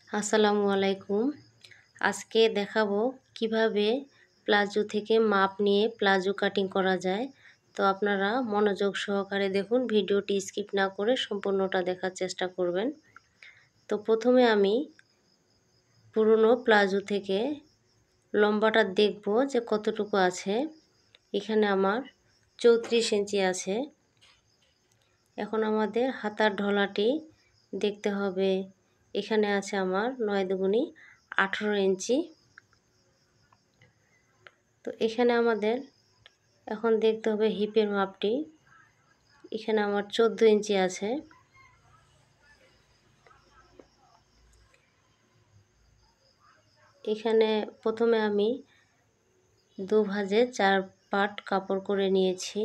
আসসালামু আলাইকুম। আজকে দেখাবো কিভাবে প্লাজো থেকে মাপ নিয়ে প্লাজো কাটিং করা যায়। তো আপনারা মনোযোগ সহকারে দেখুন, ভিডিওটি স্কিপ না করে সম্পূর্ণটা দেখার চেষ্টা করবেন। তো প্রথমে আমি পুরনো প্লাজো থেকে লম্বাটা দেখব যে কতটুকু আছে। এখানে আমার 34 ইঞ্চি আছে। এখন আমাদের হাতার ঢলাটি দেখতে হবে। এখানে আছে আমার 9 দুগুণী 18 ইঞ্চি। তো এখানে আমাদের এখন দেখতে হবে হিপের মাপটি। এখানে আমার 14 ইঞ্চি আছে। এখানে প্রথমে আমি 2 ভাঁজে 4 পাট কাপড় করে নিয়েছি।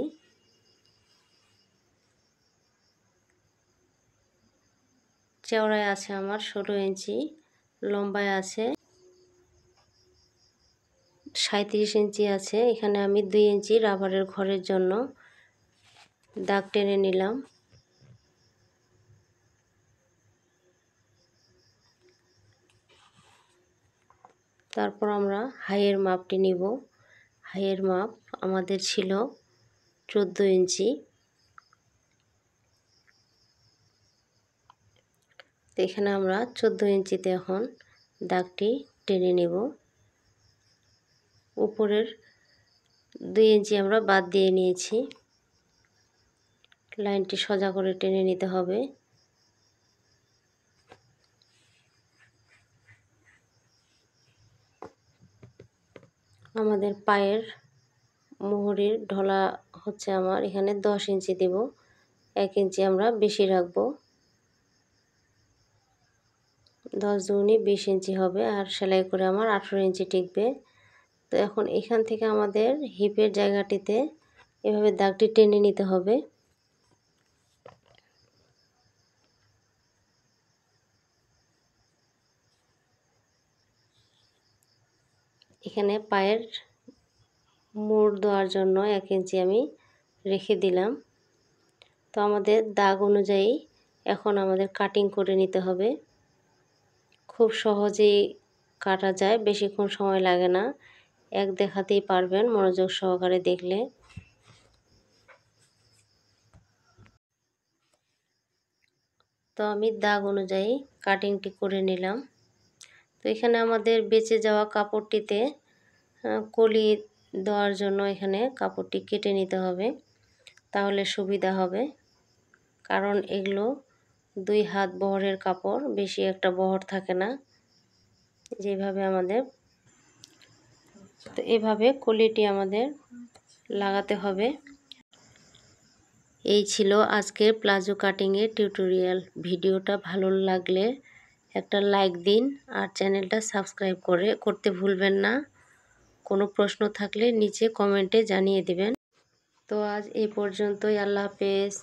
চওড়ায় আছে আমার 16 ইঞ্চি, লম্বায় আছে 37 ইঞ্চি আছে। এখানে আমি 2 ইঞ্চি রাবারের ঘরের জন্য দাগ টেনে নিলাম। তারপর আমরা হাইয়ের মাপটি নিব। হাইয়ের মাপ আমাদের ছিল 14 ইঞ্চি। তো এখানে আমরা 14 ইঞ্চিতে এখন দাগটি টেনে নেব। উপরের 2 ইঞ্চি আমরা বাদ দিয়ে নিয়েছি। লাইনটি সোজা করে টেনে নিতে হবে। আমাদের পায়ের মোহরির ঢলা হচ্ছে আমার এখানে 10 ইঞ্চি দেব। 1 ইঞ্চি আমরা বেশি রাখবো। 10 দুগুণী 20 ইঞ্চি হবে, আর সেলাই করে আমার 18 ইঞ্চি টিকবে। তো এখন এখান থেকে আমাদের হিপের জায়গাটিতে এভাবে দাগটি টেনে নিতে হবে। এখানে পায়ের মোড় দেওয়ার জন্য 1 ইঞ্চি আমি রেখে দিলাম। তো আমাদের দাগ অনুযায়ী এখন আমাদের কাটিং করে নিতে হবে। খুব সহজেই কাটা যায়, বেশিক্ষণ সময় লাগে না, এক দেখাতেই পারবেন মনোযোগ সহকারে দেখলে। তো আমি দাগ অনুযায়ী কাটিংটি করে নিলাম। তো এখানে আমাদের বেঁচে যাওয়া কাপড়টিতে কলি দেওয়ার জন্য এখানে কাপড়টি কেটে নিতে হবে, তাহলে সুবিধা হবে। কারণ এগুলো 2 হাত বহরের কাপড়, বেশি একটা বহর থাকে না। যেভাবে আমাদের তো এভাবে কলিটি আমাদের লাগাতে হবে। এই ছিল আজকের প্লাজো কাটিংয়ের টিউটোরিয়াল। ভিডিওটা ভালো লাগলে একটা লাইক দিন, আর চ্যানেলটা সাবস্ক্রাইব করতে ভুলবেন না। কোনো প্রশ্ন থাকলে নিচে কমেন্টে জানিয়ে দিবেন। তো আজ এই পর্যন্তই। আল্লাহ হাফেজ।